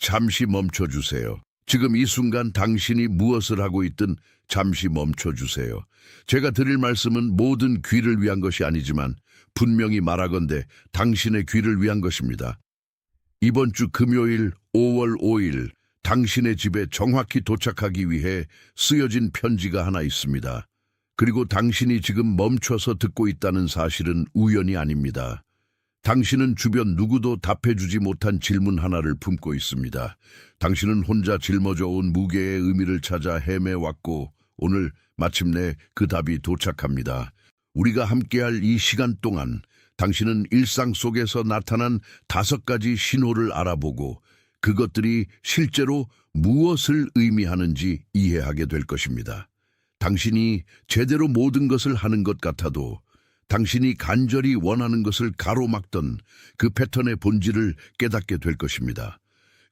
잠시 멈춰주세요. 지금 이 순간 당신이 무엇을 하고 있든 잠시 멈춰주세요. 제가 드릴 말씀은 모든 귀를 위한 것이 아니지만 분명히 말하건대 당신의 귀를 위한 것입니다. 이번 주 금요일 5월 5일 당신의 집에 정확히 도착하기 위해 쓰여진 편지가 하나 있습니다. 그리고 당신이 지금 멈춰서 듣고 있다는 사실은 우연이 아닙니다. 당신은 주변 누구도 답해주지 못한 질문 하나를 품고 있습니다. 당신은 혼자 짊어져 온 무게의 의미를 찾아 헤매왔고 오늘 마침내 그 답이 도착합니다. 우리가 함께할 이 시간 동안 당신은 일상 속에서 나타난 5가지 신호를 알아보고 그것들이 실제로 무엇을 의미하는지 이해하게 될 것입니다. 당신이 제대로 모든 것을 하는 것 같아도 당신이 간절히 원하는 것을 가로막던 그 패턴의 본질을 깨닫게 될 것입니다.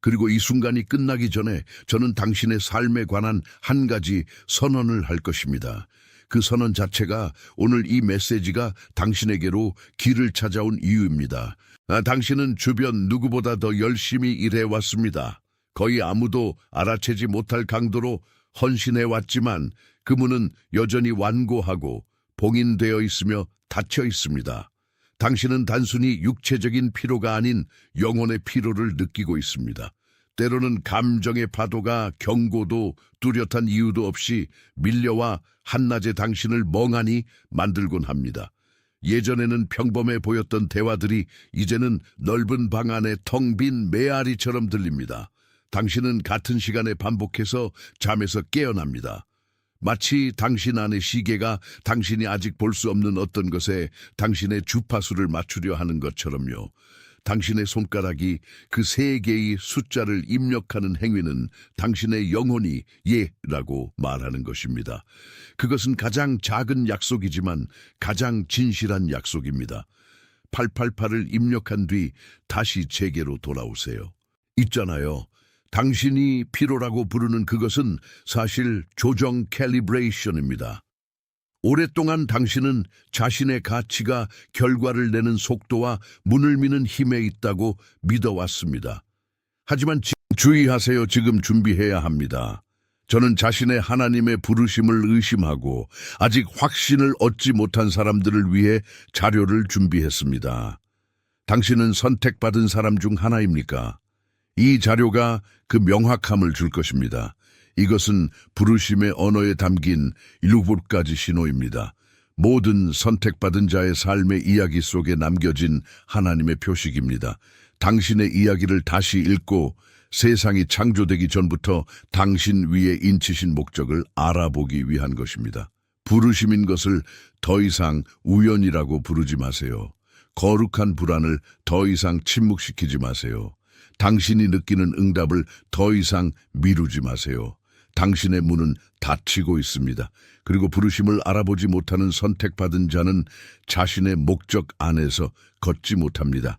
그리고 이 순간이 끝나기 전에 저는 당신의 삶에 관한 한 가지 선언을 할 것입니다. 그 선언 자체가 오늘 이 메시지가 당신에게로 길을 찾아온 이유입니다. 당신은 주변 누구보다 더 열심히 일해왔습니다. 거의 아무도 알아채지 못할 강도로 헌신해왔지만 그 문은 여전히 완고하고 봉인되어 있으며 닫혀 있습니다. 당신은 단순히 육체적인 피로가 아닌 영혼의 피로를 느끼고 있습니다. 때로는 감정의 파도가 경고도 뚜렷한 이유도 없이 밀려와 한낮에 당신을 멍하니 만들곤 합니다. 예전에는 평범해 보였던 대화들이 이제는 넓은 방 안에 텅 빈 메아리처럼 들립니다. 당신은 같은 시간에 반복해서 잠에서 깨어납니다. 마치 당신 안의 시계가 당신이 아직 볼 수 없는 어떤 것에 당신의 주파수를 맞추려 하는 것처럼요. 당신의 손가락이 그 3개의 숫자를 입력하는 행위는 당신의 영혼이 예라고 말하는 것입니다. 그것은 가장 작은 약속이지만 가장 진실한 약속입니다. 888을 입력한 뒤 다시 제게로 돌아오세요. 있잖아요. 당신이 피로라고 부르는 그것은 사실 조정 캘리브레이션입니다. 오랫동안 당신은 자신의 가치가 결과를 내는 속도와 문을 미는 힘에 있다고 믿어왔습니다. 하지만 주의하세요. 지금 준비해야 합니다. 저는 자신의 하나님의 부르심을 의심하고 아직 확신을 얻지 못한 사람들을 위해 자료를 준비했습니다. 당신은 선택받은 사람 중 하나입니까? 이 자료가 그 명확함을 줄 것입니다. 이것은 부르심의 언어에 담긴 7가지 신호입니다. 모든 선택받은 자의 삶의 이야기 속에 남겨진 하나님의 표식입니다. 당신의 이야기를 다시 읽고 세상이 창조되기 전부터 당신 위에 인치신 목적을 알아보기 위한 것입니다. 부르심인 것을 더 이상 우연이라고 부르지 마세요. 거룩한 불안을 더 이상 침묵시키지 마세요. 당신이 느끼는 응답을 더 이상 미루지 마세요. 당신의 문은 닫히고 있습니다. 그리고 부르심을 알아보지 못하는 선택받은 자는 자신의 목적 안에서 걷지 못합니다.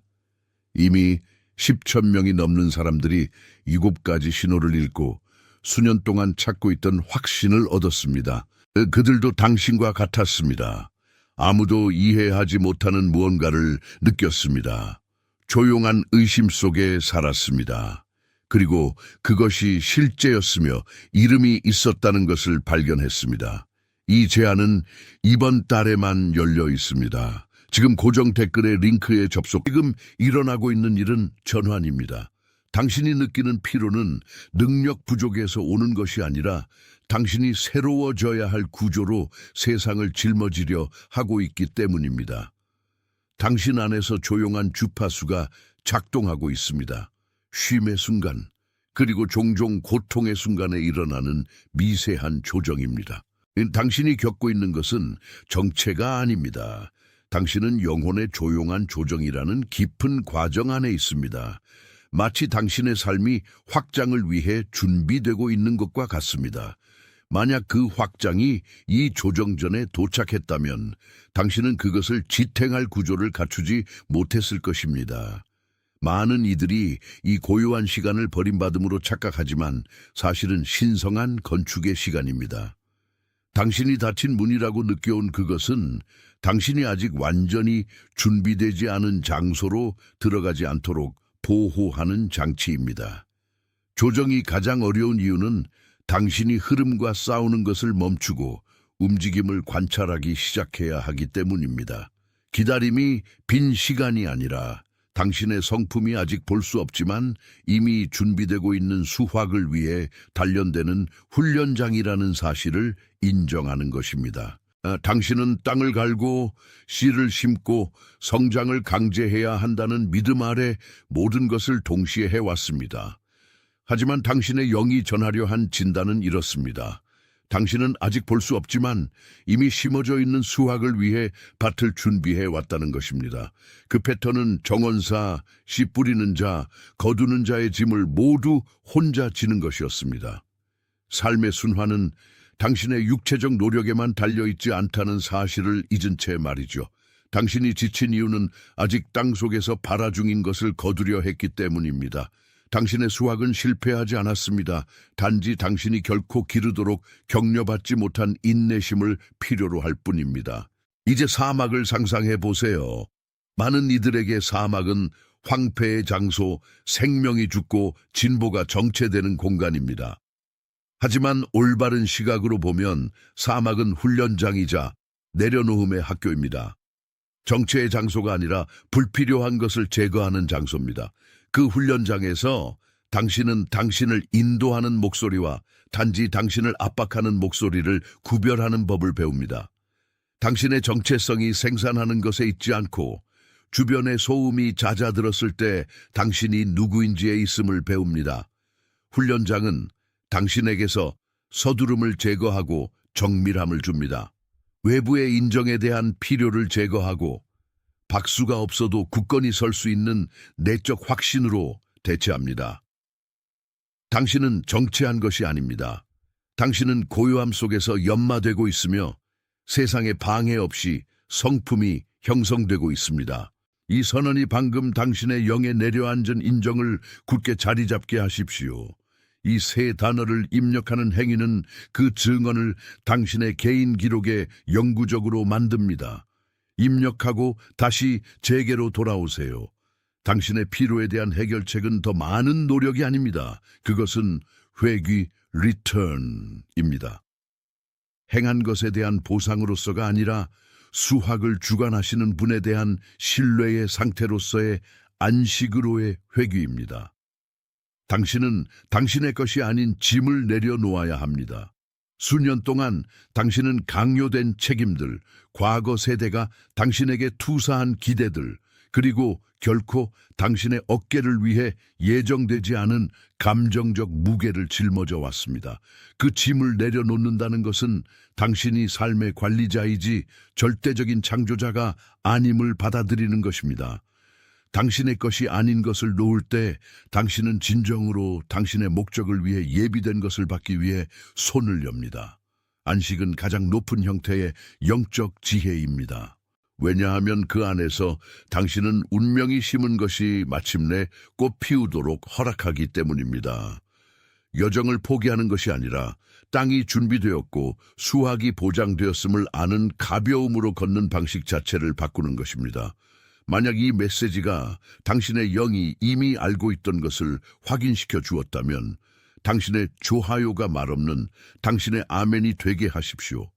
이미 10,000명이 넘는 사람들이 7가지 신호를 읽고 수년 동안 찾고 있던 확신을 얻었습니다. 그들도 당신과 같았습니다. 아무도 이해하지 못하는 무언가를 느꼈습니다. 조용한 의심 속에 살았습니다. 그리고 그것이 실제였으며 이름이 있었다는 것을 발견했습니다. 이 제안은 이번 달에만 열려 있습니다. 지금 고정 댓글의 링크에 접속. 지금 일어나고 있는 일은 전환입니다. 당신이 느끼는 피로는 능력 부족에서 오는 것이 아니라 당신이 새로워져야 할 구조로 세상을 짊어지려 하고 있기 때문입니다. 당신 안에서 조용한 주파수가 작동하고 있습니다. 쉼의 순간, 그리고 종종 고통의 순간에 일어나는 미세한 조정입니다. 당신이 겪고 있는 것은 정체가 아닙니다. 당신은 영혼의 조용한 조정이라는 깊은 과정 안에 있습니다. 마치 당신의 삶이 확장을 위해 준비되고 있는 것과 같습니다. 만약 그 확장이 이 조정 전에 도착했다면 당신은 그것을 지탱할 구조를 갖추지 못했을 것입니다. 많은 이들이 이 고요한 시간을 버림받음으로 착각하지만 사실은 신성한 건축의 시간입니다. 당신이 닫힌 문이라고 느껴온 그것은 당신이 아직 완전히 준비되지 않은 장소로 들어가지 않도록 보호하는 장치입니다. 조정이 가장 어려운 이유는 당신이 흐름과 싸우는 것을 멈추고 움직임을 관찰하기 시작해야 하기 때문입니다. 기다림이 빈 시간이 아니라 당신의 성품이 아직 볼 수 없지만 이미 준비되고 있는 수확을 위해 단련되는 훈련장이라는 사실을 인정하는 것입니다. 당신은 땅을 갈고 씨를 심고 성장을 강제해야 한다는 믿음 아래 모든 것을 동시에 해왔습니다. 하지만 당신의 영이 전하려 한 진단은 이렇습니다. 당신은 아직 볼 수 없지만 이미 심어져 있는 수확을 위해 밭을 준비해 왔다는 것입니다. 그 패턴은 정원사, 씨 뿌리는 자, 거두는 자의 짐을 모두 혼자 지는 것이었습니다. 삶의 순환은 당신의 육체적 노력에만 달려있지 않다는 사실을 잊은 채 말이죠. 당신이 지친 이유는 아직 땅 속에서 발화 중인 것을 거두려 했기 때문입니다. 당신의 수확은 실패하지 않았습니다. 단지 당신이 결코 기르도록 격려받지 못한 인내심을 필요로 할 뿐입니다. 이제 사막을 상상해 보세요. 많은 이들에게 사막은 황폐의 장소, 생명이 죽고 진보가 정체되는 공간입니다. 하지만 올바른 시각으로 보면 사막은 훈련장이자 내려놓음의 학교입니다. 정체의 장소가 아니라 불필요한 것을 제거하는 장소입니다. 그 훈련장에서 당신은 당신을 인도하는 목소리와 단지 당신을 압박하는 목소리를 구별하는 법을 배웁니다. 당신의 정체성이 생산하는 것에 있지 않고 주변의 소음이 잦아들었을 때 당신이 누구인지에 있음을 배웁니다. 훈련장은 당신에게서 서두름을 제거하고 정밀함을 줍니다. 외부의 인정에 대한 필요를 제거하고 박수가 없어도 굳건히 설 수 있는 내적 확신으로 대체합니다. 당신은 정체한 것이 아닙니다. 당신은 고요함 속에서 연마되고 있으며 세상에 방해 없이 성품이 형성되고 있습니다. 이 선언이 방금 당신의 영에 내려앉은 인정을 굳게 자리 잡게 하십시오. 이 세 단어를 입력하는 행위는 그 증언을 당신의 개인 기록에 영구적으로 만듭니다. 입력하고 다시 제게로 돌아오세요. 당신의 피로에 대한 해결책은 더 많은 노력이 아닙니다. 그것은 회귀, return입니다. 행한 것에 대한 보상으로서가 아니라 수확을 주관하시는 분에 대한 신뢰의 상태로서의 안식으로의 회귀입니다. 당신은 당신의 것이 아닌 짐을 내려놓아야 합니다. 수년 동안 당신은 강요된 책임들, 과거 세대가 당신에게 투사한 기대들, 그리고 결코 당신의 어깨를 위해 예정되지 않은 감정적 무게를 짊어져 왔습니다. 그 짐을 내려놓는다는 것은 당신이 삶의 관리자이지 절대적인 창조자가 아님을 받아들이는 것입니다. 당신의 것이 아닌 것을 놓을 때 당신은 진정으로 당신의 목적을 위해 예비된 것을 받기 위해 손을 엽니다. 안식은 가장 높은 형태의 영적 지혜입니다. 왜냐하면 그 안에서 당신은 운명이 심은 것이 마침내 꽃 피우도록 허락하기 때문입니다. 여정을 포기하는 것이 아니라 땅이 준비되었고 수확이 보장되었음을 아는 가벼움으로 걷는 방식 자체를 바꾸는 것입니다. 만약 이 메시지가 당신의 영이 이미 알고 있던 것을 확인시켜 주었다면 당신의 좋아요가 말없는 당신의 아멘이 되게 하십시오.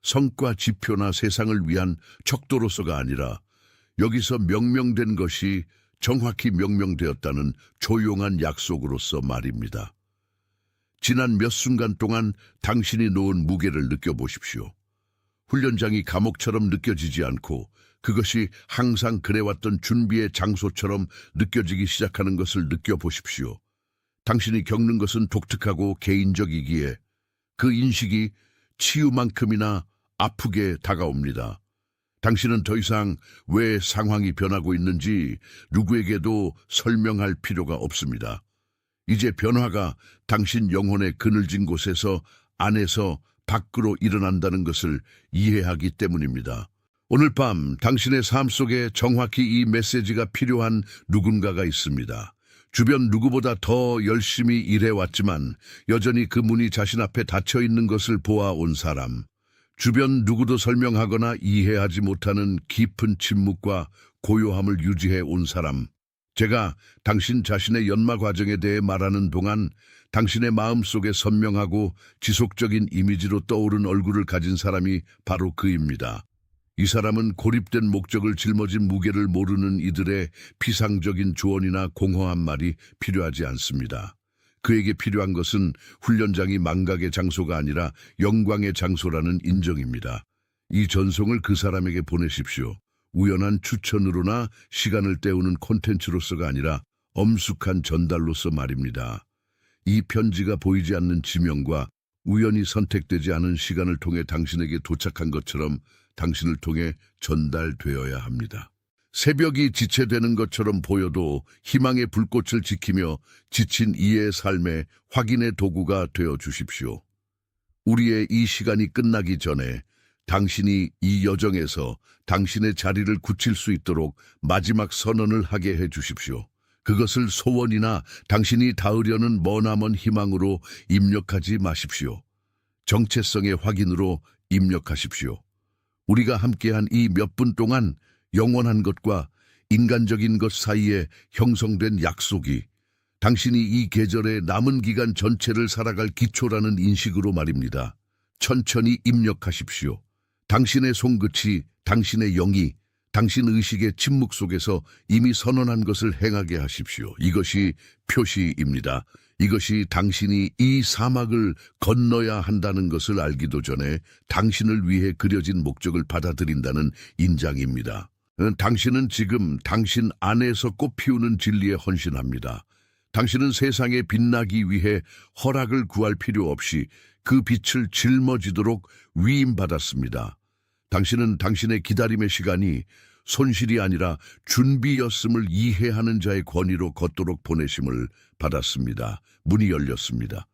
성과 지표나 세상을 위한 척도로서가 아니라 여기서 명명된 것이 정확히 명명되었다는 조용한 약속으로서 말입니다. 지난 몇 순간 동안 당신이 놓은 무게를 느껴보십시오. 훈련장이 감옥처럼 느껴지지 않고 그것이 항상 그래왔던 준비의 장소처럼 느껴지기 시작하는 것을 느껴보십시오. 당신이 겪는 것은 독특하고 개인적이기에 그 인식이 치유만큼이나 아프게 다가옵니다. 당신은 더 이상 왜 상황이 변하고 있는지 누구에게도 설명할 필요가 없습니다. 이제 변화가 당신 영혼의 그늘진 곳에서 안에서 밖으로 일어난다는 것을 이해하기 때문입니다. 오늘 밤 당신의 삶 속에 정확히 이 메시지가 필요한 누군가가 있습니다. 주변 누구보다 더 열심히 일해왔지만 여전히 그 문이 자신 앞에 닫혀 있는 것을 보아온 사람. 주변 누구도 설명하거나 이해하지 못하는 깊은 침묵과 고요함을 유지해 온 사람. 제가 당신 자신의 연마 과정에 대해 말하는 동안 당신의 마음속에 선명하고 지속적인 이미지로 떠오른 얼굴을 가진 사람이 바로 그입니다. 이 사람은 고립된 목적을 짊어진 무게를 모르는 이들의 피상적인 조언이나 공허한 말이 필요하지 않습니다. 그에게 필요한 것은 훈련장이 망각의 장소가 아니라 영광의 장소라는 인정입니다. 이 전송을 그 사람에게 보내십시오. 우연한 추천으로나 시간을 때우는 콘텐츠로서가 아니라 엄숙한 전달로서 말입니다. 이 편지가 보이지 않는 지명과 우연히 선택되지 않은 시간을 통해 당신에게 도착한 것처럼 당신을 통해 전달되어야 합니다. 새벽이 지체되는 것처럼 보여도 희망의 불꽃을 지키며 지친 이의 삶의 확인의 도구가 되어 주십시오. 우리의 이 시간이 끝나기 전에 당신이 이 여정에서 당신의 자리를 굳힐 수 있도록 마지막 선언을 하게 해 주십시오. 그것을 소원이나 당신이 닿으려는 머나먼 희망으로 입력하지 마십시오. 정체성의 확인으로 입력하십시오. 우리가 함께한 이 몇 분 동안 영원한 것과 인간적인 것 사이에 형성된 약속이 당신이 이 계절의 남은 기간 전체를 살아갈 기초라는 인식으로 말입니다. 천천히 입력하십시오. 당신의 손끝이, 당신의 영이, 당신 의식의 침묵 속에서 이미 선언한 것을 행하게 하십시오. 이것이 표시입니다. 이것이 당신이 이 사막을 건너야 한다는 것을 알기도 전에 당신을 위해 그려진 목적을 받아들인다는 인장입니다. 당신은 지금 당신 안에서 꽃피우는 진리에 헌신합니다. 당신은 세상에 빛나기 위해 허락을 구할 필요 없이 그 빛을 짊어지도록 위임받았습니다. 당신은 당신의 기다림의 시간이 손실이 아니라 준비였음을 이해하는 자의 권위로 걷도록 보내심을 받았습니다. 문이 열렸습니다.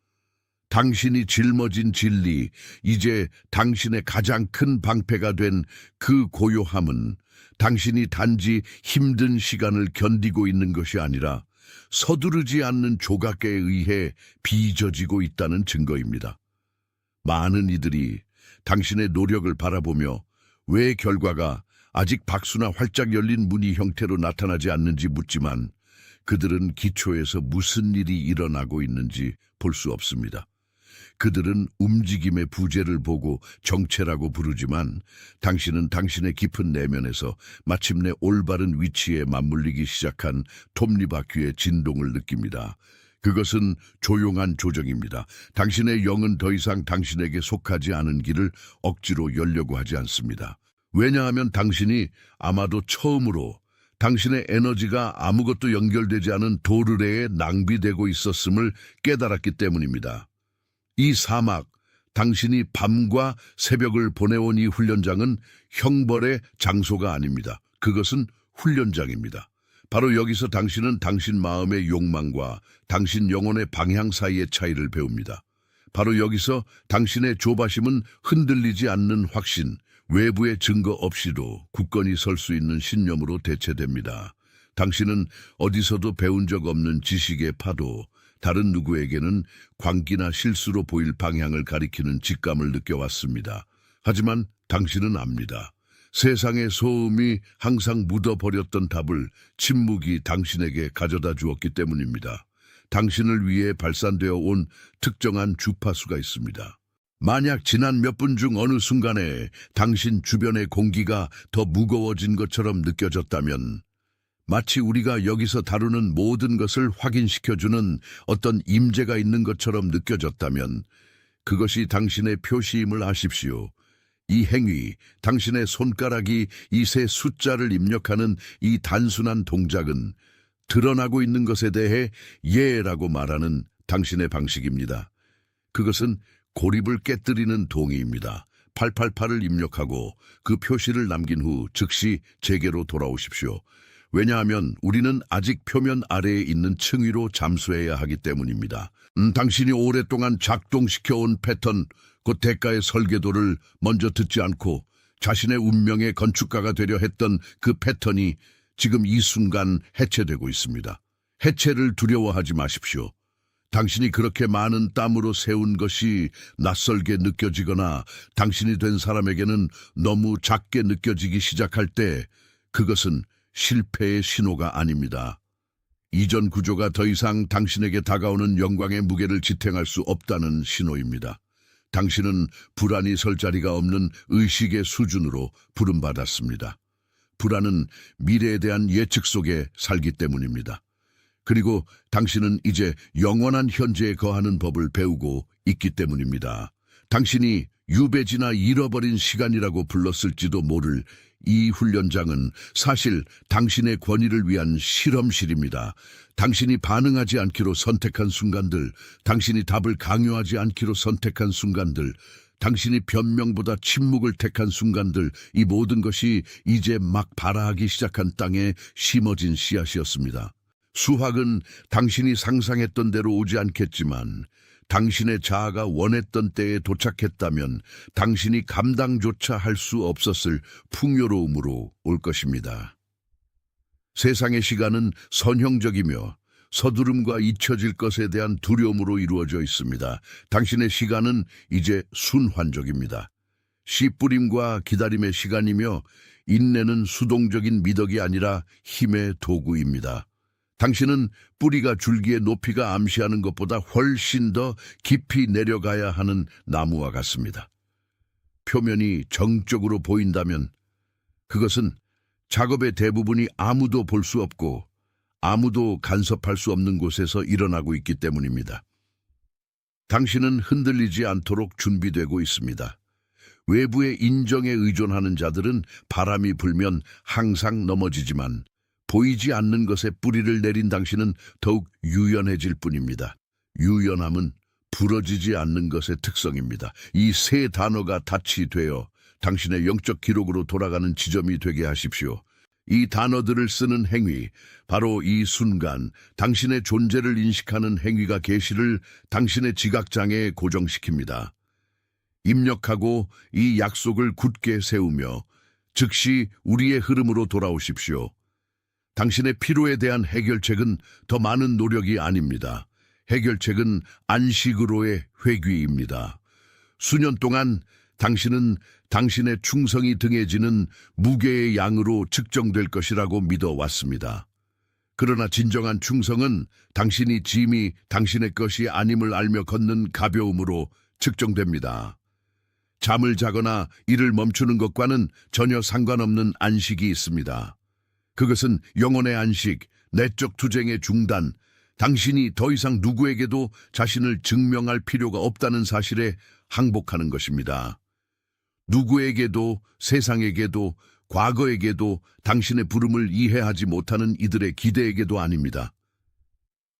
당신이 짊어진 진리, 이제 당신의 가장 큰 방패가 된 그 고요함은 당신이 단지 힘든 시간을 견디고 있는 것이 아니라 서두르지 않는 조각에 의해 빚어지고 있다는 증거입니다. 많은 이들이 당신의 노력을 바라보며 왜 결과가 아직 박수나 활짝 열린 문이 형태로 나타나지 않는지 묻지만 그들은 기초에서 무슨 일이 일어나고 있는지 볼 수 없습니다. 그들은 움직임의 부재를 보고 정체라고 부르지만 당신은 당신의 깊은 내면에서 마침내 올바른 위치에 맞물리기 시작한 톱니바퀴의 진동을 느낍니다. 그것은 조용한 조정입니다. 당신의 영은 더 이상 당신에게 속하지 않은 길을 억지로 열려고 하지 않습니다. 왜냐하면 당신이 아마도 처음으로 당신의 에너지가 아무것도 연결되지 않은 도르래에 낭비되고 있었음을 깨달았기 때문입니다. 이 사막, 당신이 밤과 새벽을 보내온 이 훈련장은 형벌의 장소가 아닙니다. 그것은 훈련장입니다. 바로 여기서 당신은 당신 마음의 욕망과 당신 영혼의 방향 사이의 차이를 배웁니다. 바로 여기서 당신의 조바심은 흔들리지 않는 확신, 외부의 증거 없이도 굳건히 설 수 있는 신념으로 대체됩니다. 당신은 어디서도 배운 적 없는 지식의 파도, 다른 누구에게는 광기나 실수로 보일 방향을 가리키는 직감을 느껴왔습니다. 하지만 당신은 압니다. 세상의 소음이 항상 묻어버렸던 답을 침묵이 당신에게 가져다 주었기 때문입니다. 당신을 위해 발산되어 온 특정한 주파수가 있습니다. 만약 지난 몇 분 중 어느 순간에 당신 주변의 공기가 더 무거워진 것처럼 느껴졌다면, 마치 우리가 여기서 다루는 모든 것을 확인시켜주는 어떤 임재가 있는 것처럼 느껴졌다면 그것이 당신의 표시임을 아십시오. 이 행위, 당신의 손가락이 이 세 숫자를 입력하는 이 단순한 동작은 드러나고 있는 것에 대해 예라고 말하는 당신의 방식입니다. 그것은 고립을 깨뜨리는 동의입니다. 888을 입력하고 그 표시를 남긴 후 즉시 제게로 돌아오십시오. 왜냐하면 우리는 아직 표면 아래에 있는 층위로 잠수해야 하기 때문입니다. 당신이 오랫동안 작동시켜온 패턴, 곧 대가의 설계도를 먼저 듣지 않고 자신의 운명의 건축가가 되려 했던 그 패턴이 지금 이 순간 해체되고 있습니다. 해체를 두려워하지 마십시오. 당신이 그렇게 많은 땀으로 세운 것이 낯설게 느껴지거나 당신이 된 사람에게는 너무 작게 느껴지기 시작할 때 그것은 실패의 신호가 아닙니다. 이전 구조가 더 이상 당신에게 다가오는 영광의 무게를 지탱할 수 없다는 신호입니다. 당신은 불안이 설 자리가 없는 의식의 수준으로 부름받았습니다. 불안은 미래에 대한 예측 속에 살기 때문입니다. 그리고 당신은 이제 영원한 현재에 거하는 법을 배우고 있기 때문입니다. 당신이 유배지나 잃어버린 시간이라고 불렀을지도 모를 이 훈련장은 사실 당신의 권위를 위한 실험실입니다. 당신이 반응하지 않기로 선택한 순간들, 당신이 답을 강요하지 않기로 선택한 순간들, 당신이 변명보다 침묵을 택한 순간들, 이 모든 것이 이제 막 발아하기 시작한 땅에 심어진 씨앗이었습니다. 수확은 당신이 상상했던 대로 오지 않겠지만 당신의 자아가 원했던 때에 도착했다면 당신이 감당조차 할 수 없었을 풍요로움으로 올 것입니다. 세상의 시간은 선형적이며 서두름과 잊혀질 것에 대한 두려움으로 이루어져 있습니다. 당신의 시간은 이제 순환적입니다. 씨 뿌림과 기다림의 시간이며 인내는 수동적인 미덕이 아니라 힘의 도구입니다. 당신은 뿌리가 줄기의 높이가 암시하는 것보다 훨씬 더 깊이 내려가야 하는 나무와 같습니다. 표면이 정적으로 보인다면 그것은 작업의 대부분이 아무도 볼 수 없고 아무도 간섭할 수 없는 곳에서 일어나고 있기 때문입니다. 당신은 흔들리지 않도록 준비되고 있습니다. 외부의 인정에 의존하는 자들은 바람이 불면 항상 넘어지지만 보이지 않는 것에 뿌리를 내린 당신은 더욱 유연해질 뿐입니다. 유연함은 부러지지 않는 것의 특성입니다. 이 세 단어가 닻이 당신의 영적 기록으로 돌아가는 지점이 되게 하십시오. 이 단어들을 쓰는 행위, 바로 이 순간 당신의 존재를 인식하는 행위가 계시를 당신의 지각장에 고정시킵니다. 입력하고 이 약속을 굳게 세우며 즉시 우리의 흐름으로 돌아오십시오. 당신의 피로에 대한 해결책은 더 많은 노력이 아닙니다. 해결책은 안식으로의 회귀입니다. 수년 동안 당신은 당신의 충성이 등해지는 무게의 양으로 측정될 것이라고 믿어왔습니다. 그러나 진정한 충성은 당신이 짐이 당신의 것이 아님을 알며 걷는 가벼움으로 측정됩니다. 잠을 자거나 일을 멈추는 것과는 전혀 상관없는 안식이 있습니다. 그것은 영혼의 안식, 내적 투쟁의 중단, 당신이 더 이상 누구에게도 자신을 증명할 필요가 없다는 사실에 항복하는 것입니다. 누구에게도, 세상에게도, 과거에게도 당신의 부름을 이해하지 못하는 이들의 기대에게도 아닙니다.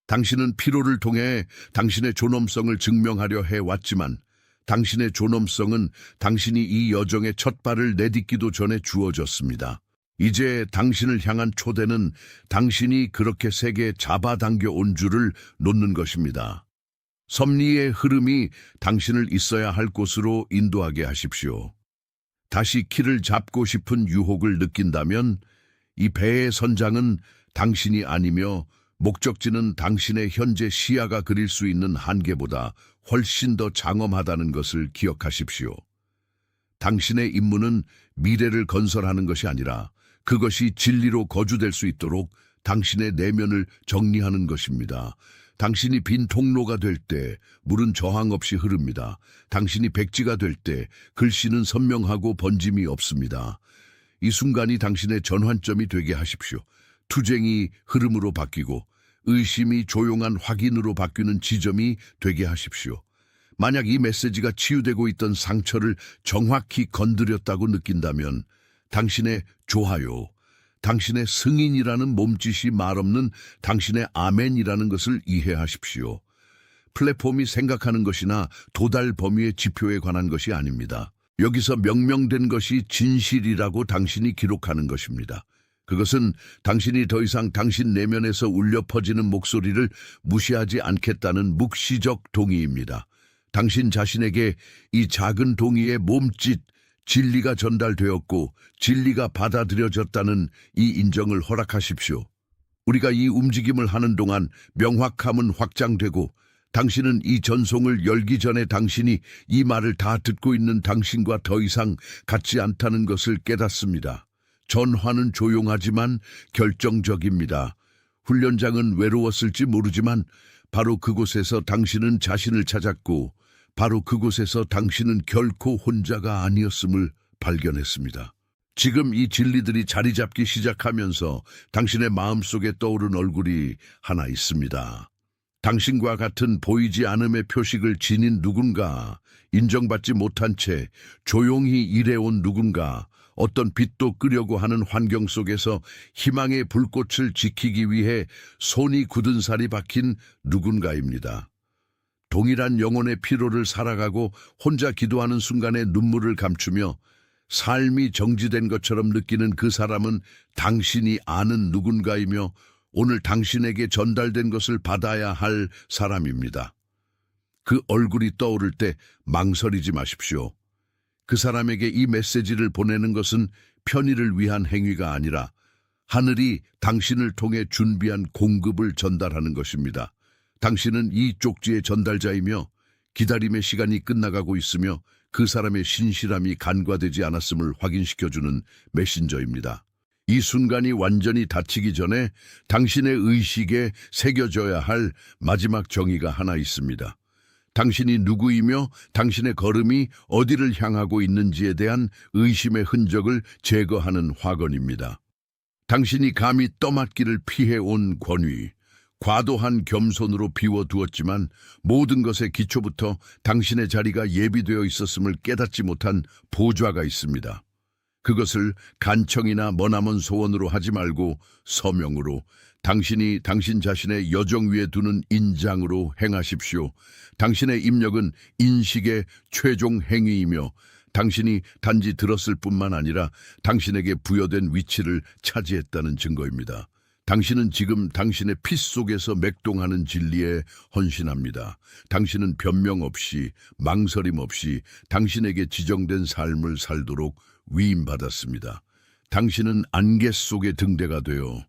당신은 피로를 통해 당신의 존엄성을 증명하려 해왔지만 당신의 존엄성은 당신이 이 여정의 첫 발을 내딛기도 전에 주어졌습니다. 이제 당신을 향한 초대는 당신이 그렇게 세게 잡아당겨 온 줄을 놓는 것입니다. 섭리의 흐름이 당신을 있어야 할 곳으로 인도하게 하십시오. 다시 키를 잡고 싶은 유혹을 느낀다면 이 배의 선장은 당신이 아니며 목적지는 당신의 현재 시야가 그릴 수 있는 한계보다 훨씬 더 장엄하다는 것을 기억하십시오. 당신의 임무는 미래를 건설하는 것이 아니라 그것이 진리로 거주될 수 있도록 당신의 내면을 정리하는 것입니다. 당신이 빈 통로가 될 때 물은 저항 없이 흐릅니다. 당신이 백지가 될 때 글씨는 선명하고 번짐이 없습니다. 이 순간이 당신의 전환점이 되게 하십시오. 투쟁이 흐름으로 바뀌고 의심이 조용한 확인으로 바뀌는 지점이 되게 하십시오. 만약 이 메시지가 치유되고 있던 상처를 정확히 건드렸다고 느낀다면 당신의 좋아요, 당신의 승인이라는 몸짓이 말없는 당신의 아멘이라는 것을 이해하십시오. 플랫폼이 생각하는 것이나 도달 범위의 지표에 관한 것이 아닙니다. 여기서 명명된 것이 진실이라고 당신이 기록하는 것입니다. 그것은 당신이 더 이상 당신 내면에서 울려 퍼지는 목소리를 무시하지 않겠다는 묵시적 동의입니다. 당신 자신에게 이 작은 동의의 몸짓, 진리가 전달되었고 진리가 받아들여졌다는 이 인정을 허락하십시오. 우리가 이 움직임을 하는 동안 명확함은 확장되고 당신은 이 전송을 열기 전에 당신이 이 말을 다 듣고 있는 당신과 더 이상 같지 않다는 것을 깨닫습니다. 전화는 조용하지만 결정적입니다. 훈련장은 외로웠을지 모르지만 바로 그곳에서 당신은 자신을 찾았고 바로 그곳에서 당신은 결코 혼자가 아니었음을 발견했습니다. 지금 이 진리들이 자리 잡기 시작하면서 당신의 마음속에 떠오른 얼굴이 하나 있습니다. 당신과 같은 보이지 않음의 표식을 지닌 누군가, 인정받지 못한 채 조용히 일해온 누군가, 어떤 빛도 끄려고 하는 환경 속에서 희망의 불꽃을 지키기 위해 손이 굳은 살이 박힌 누군가입니다. 동일한 영혼의 피로를 살아가고 혼자 기도하는 순간에 눈물을 감추며 삶이 정지된 것처럼 느끼는 그 사람은 당신이 아는 누군가이며 오늘 당신에게 전달된 것을 받아야 할 사람입니다. 그 얼굴이 떠오를 때 망설이지 마십시오. 그 사람에게 이 메시지를 보내는 것은 편의를 위한 행위가 아니라 하늘이 당신을 통해 준비한 공급을 전달하는 것입니다. 당신은 이 쪽지의 전달자이며 기다림의 시간이 끝나가고 있으며 그 사람의 신실함이 간과되지 않았음을 확인시켜주는 메신저입니다. 이 순간이 완전히 닫히기 전에 당신의 의식에 새겨져야 할 마지막 정의가 하나 있습니다. 당신이 누구이며 당신의 걸음이 어디를 향하고 있는지에 대한 의심의 흔적을 제거하는 화건입니다. 당신이 감히 떠맡기를 피해온 권위, 과도한 겸손으로 비워두었지만 모든 것의 기초부터 당신의 자리가 예비되어 있었음을 깨닫지 못한 보좌가 있습니다. 그것을 간청이나 머나먼 소원으로 하지 말고 서명으로 당신이 당신 자신의 여정 위에 두는 인장으로 행하십시오. 당신의 입력은 인식의 최종 행위이며 당신이 단지 들었을 뿐만 아니라 당신에게 부여된 위치를 차지했다는 증거입니다. 당신은 지금 당신의 피 속에서 맥동하는 진리에 헌신합니다. 당신은 변명 없이 망설임 없이 당신에게 지정된 삶을 살도록 위임받았습니다. 당신은 안개 속의 등대가 되어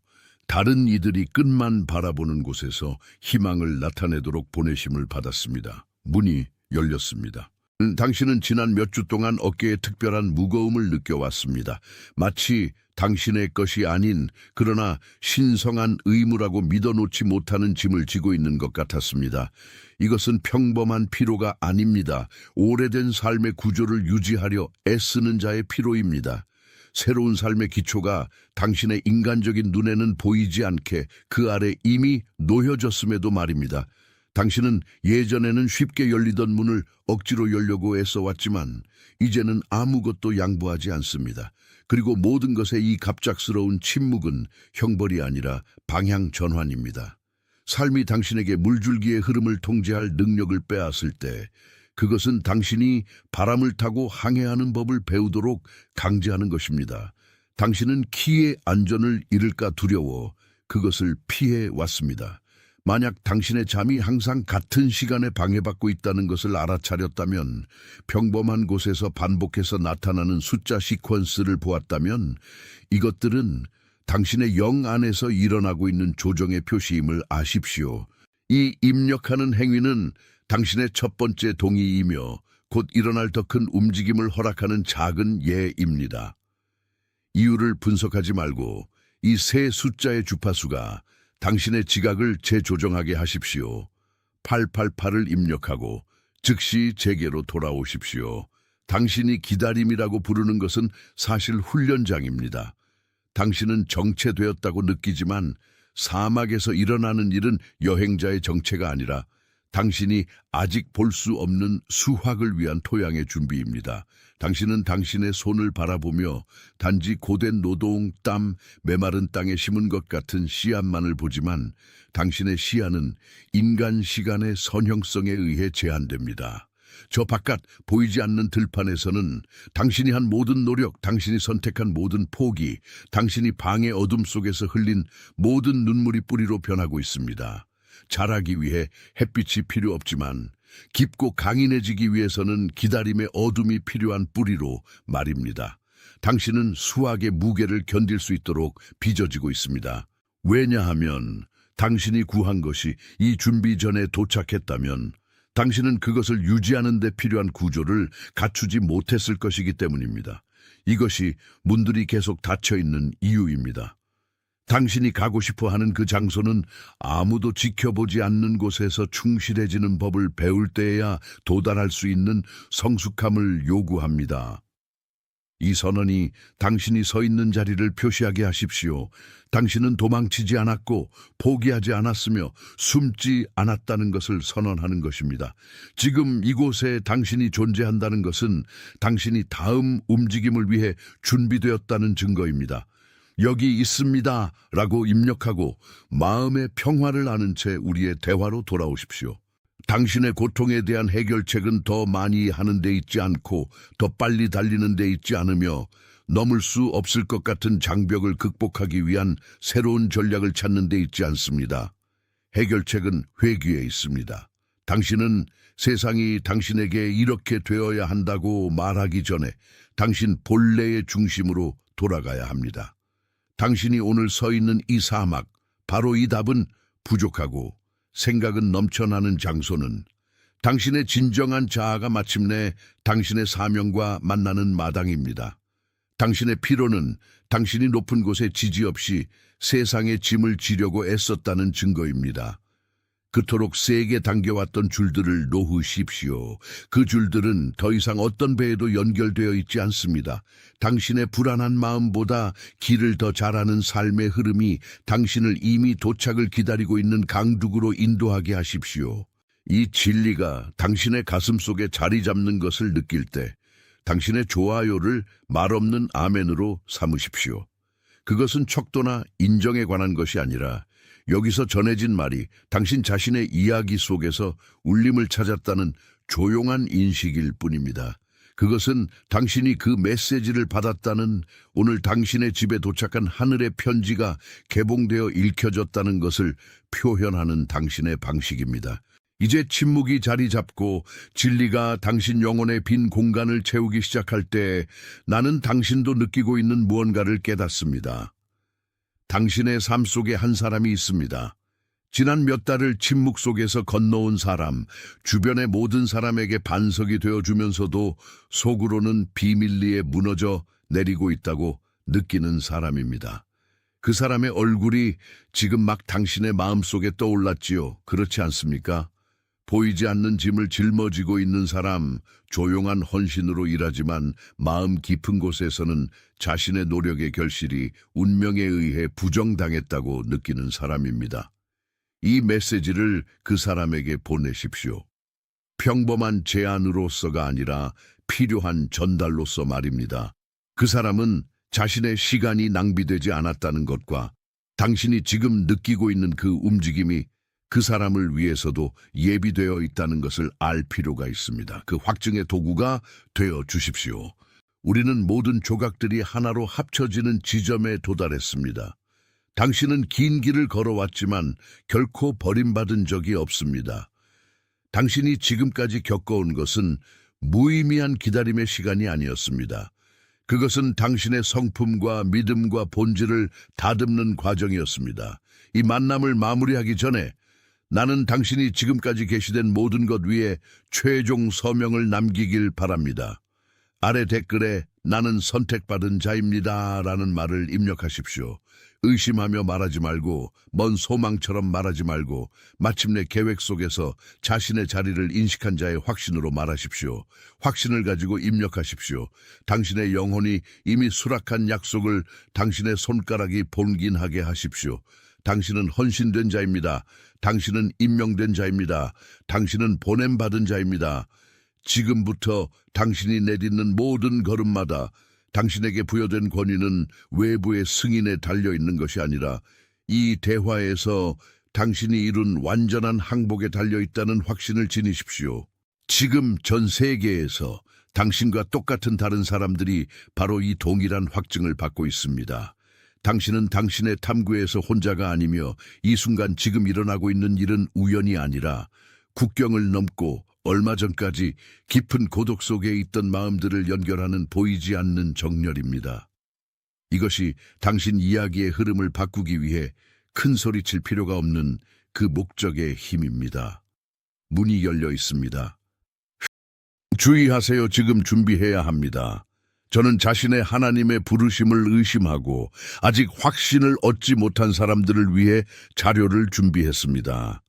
다른 이들이 끝만 바라보는 곳에서 희망을 나타내도록 보내심을 받았습니다. 문이 열렸습니다. 당신은 지난 몇 주 동안 어깨에 특별한 무거움을 느껴왔습니다. 마치 당신의 것이 아닌 그러나 신성한 의무라고 믿어놓지 못하는 짐을 지고 있는 것 같았습니다. 이것은 평범한 피로가 아닙니다. 오래된 삶의 구조를 유지하려 애쓰는 자의 피로입니다. 새로운 삶의 기초가 당신의 인간적인 눈에는 보이지 않게 그 아래 이미 놓여졌음에도 말입니다. 당신은 예전에는 쉽게 열리던 문을 억지로 열려고 애써왔지만 이제는 아무것도 양보하지 않습니다. 그리고 모든 것의 이 갑작스러운 침묵은 형벌이 아니라 방향 전환입니다. 삶이 당신에게 물줄기의 흐름을 통제할 능력을 빼앗을 때 그것은 당신이 바람을 타고 항해하는 법을 배우도록 강제하는 것입니다. 당신은 키의 안전을 잃을까 두려워 그것을 피해 왔습니다. 만약 당신의 잠이 항상 같은 시간에 방해받고 있다는 것을 알아차렸다면, 평범한 곳에서 반복해서 나타나는 숫자 시퀀스를 보았다면 이것들은 당신의 영 안에서 일어나고 있는 조정의 표시임을 아십시오. 이 입력하는 행위는 당신의 첫 번째 동의이며 곧 일어날 더 큰 움직임을 허락하는 작은 예입니다. 이유를 분석하지 말고 이 세 숫자의 주파수가 당신의 지각을 재조정하게 하십시오. 888을 입력하고 즉시 제게로 돌아오십시오. 당신이 기다림이라고 부르는 것은 사실 훈련장입니다. 당신은 정체되었다고 느끼지만 사막에서 일어나는 일은 여행자의 정체가 아니라 당신이 아직 볼 수 없는 수확을 위한 토양의 준비입니다. 당신은 당신의 손을 바라보며 단지 고된 노동, 땀, 메마른 땅에 심은 것 같은 씨앗만을 보지만 당신의 시야는 인간 시간의 선형성에 의해 제한됩니다. 저 바깥 보이지 않는 들판에서는 당신이 한 모든 노력, 당신이 선택한 모든 포기, 당신이 방의 어둠 속에서 흘린 모든 눈물이 뿌리로 변하고 있습니다. 자라기 위해 햇빛이 필요 없지만 깊고 강인해지기 위해서는 기다림의 어둠이 필요한 뿌리로 말입니다. 당신은 수확의 무게를 견딜 수 있도록 빚어지고 있습니다. 왜냐하면 당신이 구한 것이 이 준비 전에 도착했다면 당신은 그것을 유지하는 데 필요한 구조를 갖추지 못했을 것이기 때문입니다. 이것이 문들이 계속 닫혀 있는 이유입니다. 당신이 가고 싶어 하는 그 장소는 아무도 지켜보지 않는 곳에서 충실해지는 법을 배울 때에야 도달할 수 있는 성숙함을 요구합니다. 이 선언이 당신이 서 있는 자리를 표시하게 하십시오. 당신은 도망치지 않았고 포기하지 않았으며 숨지 않았다는 것을 선언하는 것입니다. 지금 이곳에 당신이 존재한다는 것은 당신이 다음 움직임을 위해 준비되었다는 증거입니다. 여기 있습니다 라고 입력하고 마음의 평화를 아는 채 우리의 대화로 돌아오십시오. 당신의 고통에 대한 해결책은 더 많이 하는 데 있지 않고 더 빨리 달리는 데 있지 않으며 넘을 수 없을 것 같은 장벽을 극복하기 위한 새로운 전략을 찾는 데 있지 않습니다. 해결책은 회귀에 있습니다. 당신은 세상이 당신에게 이렇게 되어야 한다고 말하기 전에 당신 본래의 중심으로 돌아가야 합니다. 당신이 오늘 서 있는 이 사막, 바로 이 답은 부족하고 생각은 넘쳐나는 장소는 당신의 진정한 자아가 마침내 당신의 사명과 만나는 마당입니다. 당신의 피로는 당신이 높은 곳에 지지 없이 세상의 짐을 지려고 애썼다는 증거입니다. 그토록 세게 당겨왔던 줄들을 놓으십시오. 그 줄들은 더 이상 어떤 배에도 연결되어 있지 않습니다. 당신의 불안한 마음보다 길을 더 잘 아는 삶의 흐름이 당신을 이미 도착을 기다리고 있는 강둑으로 인도하게 하십시오. 이 진리가 당신의 가슴 속에 자리 잡는 것을 느낄 때 당신의 좋아요를 말없는 아멘으로 삼으십시오. 그것은 척도나 인정에 관한 것이 아니라 여기서 전해진 말이 당신 자신의 이야기 속에서 울림을 찾았다는 조용한 인식일 뿐입니다. 그것은 당신이 그 메시지를 받았다는 오늘 당신의 집에 도착한 하늘의 편지가 개봉되어 읽혀졌다는 것을 표현하는 당신의 방식입니다. 이제 침묵이 자리 잡고 진리가 당신 영혼의 빈 공간을 채우기 시작할 때 나는 당신도 느끼고 있는 무언가를 깨닫습니다. 당신의 삶 속에 한 사람이 있습니다. 지난 몇 달을 침묵 속에서 건너온 사람, 주변의 모든 사람에게 반석이 되어주면서도 속으로는 비밀리에 무너져 내리고 있다고 느끼는 사람입니다. 그 사람의 얼굴이 지금 막 당신의 마음속에 떠올랐지요. 그렇지 않습니까? 보이지 않는 짐을 짊어지고 있는 사람, 조용한 헌신으로 일하지만 마음 깊은 곳에서는 자신의 노력의 결실이 운명에 의해 부정당했다고 느끼는 사람입니다. 이 메시지를 그 사람에게 보내십시오. 평범한 제안으로서가 아니라 필요한 전달로서 말입니다. 그 사람은 자신의 시간이 낭비되지 않았다는 것과 당신이 지금 느끼고 있는 그 움직임이 그 사람을 위해서도 예비되어 있다는 것을 알 필요가 있습니다. 그 확증의 도구가 되어 주십시오. 우리는 모든 조각들이 하나로 합쳐지는 지점에 도달했습니다. 당신은 긴 길을 걸어왔지만 결코 버림받은 적이 없습니다. 당신이 지금까지 겪어온 것은 무의미한 기다림의 시간이 아니었습니다. 그것은 당신의 성품과 믿음과 본질을 다듬는 과정이었습니다. 이 만남을 마무리하기 전에 나는 당신이 지금까지 계시된 모든 것 위에 최종 서명을 남기길 바랍니다. 아래 댓글에 나는 선택받은 자입니다 라는 말을 입력하십시오. 의심하며 말하지 말고 먼 소망처럼 말하지 말고 마침내 계획 속에서 자신의 자리를 인식한 자의 확신으로 말하십시오. 확신을 가지고 입력하십시오. 당신의 영혼이 이미 수락한 약속을 당신의 손가락이 본긴하게 하십시오. 당신은 헌신된 자입니다. 당신은 임명된 자입니다. 당신은 보냄받은 자입니다. 지금부터 당신이 내딛는 모든 걸음마다 당신에게 부여된 권위는 외부의 승인에 달려있는 것이 아니라 이 대화에서 당신이 이룬 완전한 항복에 달려있다는 확신을 지니십시오. 지금 전 세계에서 당신과 똑같은 다른 사람들이 바로 이 동일한 확증을 받고 있습니다. 당신은 당신의 탐구에서 혼자가 아니며 이 순간 지금 일어나고 있는 일은 우연이 아니라 국경을 넘고 얼마 전까지 깊은 고독 속에 있던 마음들을 연결하는 보이지 않는 정렬입니다. 이것이 당신 이야기의 흐름을 바꾸기 위해 큰 소리칠 필요가 없는 그 목적의 힘입니다. 문이 열려 있습니다. 주의하세요. 지금 준비해야 합니다. 저는 자신의 하나님의 부르심을 의심하고 아직 확신을 얻지 못한 사람들을 위해 자료를 준비했습니다.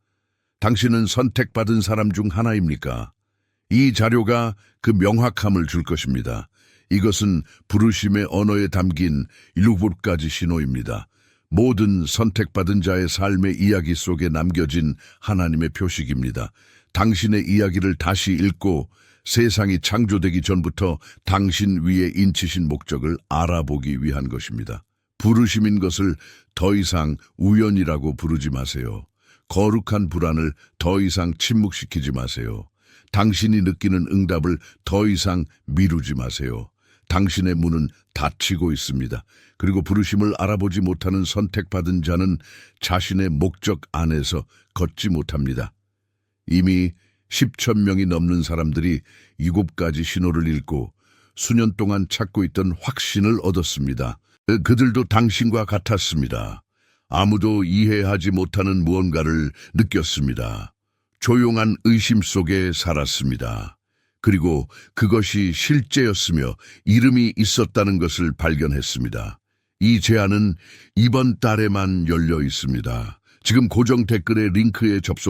당신은 선택받은 사람 중 하나입니까? 이 자료가 그 명확함을 줄 것입니다. 이것은 부르심의 언어에 담긴 7가지 신호입니다. 모든 선택받은 자의 삶의 이야기 속에 남겨진 하나님의 표식입니다. 당신의 이야기를 다시 읽고 세상이 창조되기 전부터 당신 위에 인치신 목적을 알아보기 위한 것입니다. 부르심인 것을 더 이상 우연이라고 부르지 마세요. 거룩한 불안을 더 이상 침묵시키지 마세요. 당신이 느끼는 응답을 더 이상 미루지 마세요. 당신의 문은 닫히고 있습니다. 그리고 부르심을 알아보지 못하는 선택받은 자는 자신의 목적 안에서 걷지 못합니다. 이미 10천 명이 넘는 사람들이 7가지 신호를 읽고 수년 동안 찾고 있던 확신을 얻었습니다. 그들도 당신과 같았습니다. 아무도 이해하지 못하는 무언가를 느꼈습니다. 조용한 의심 속에 살았습니다. 그리고 그것이 실제였으며 이름이 있었다는 것을 발견했습니다. 이 제안은 이번 달에만 열려 있습니다. 지금 고정 댓글의 링크에 접속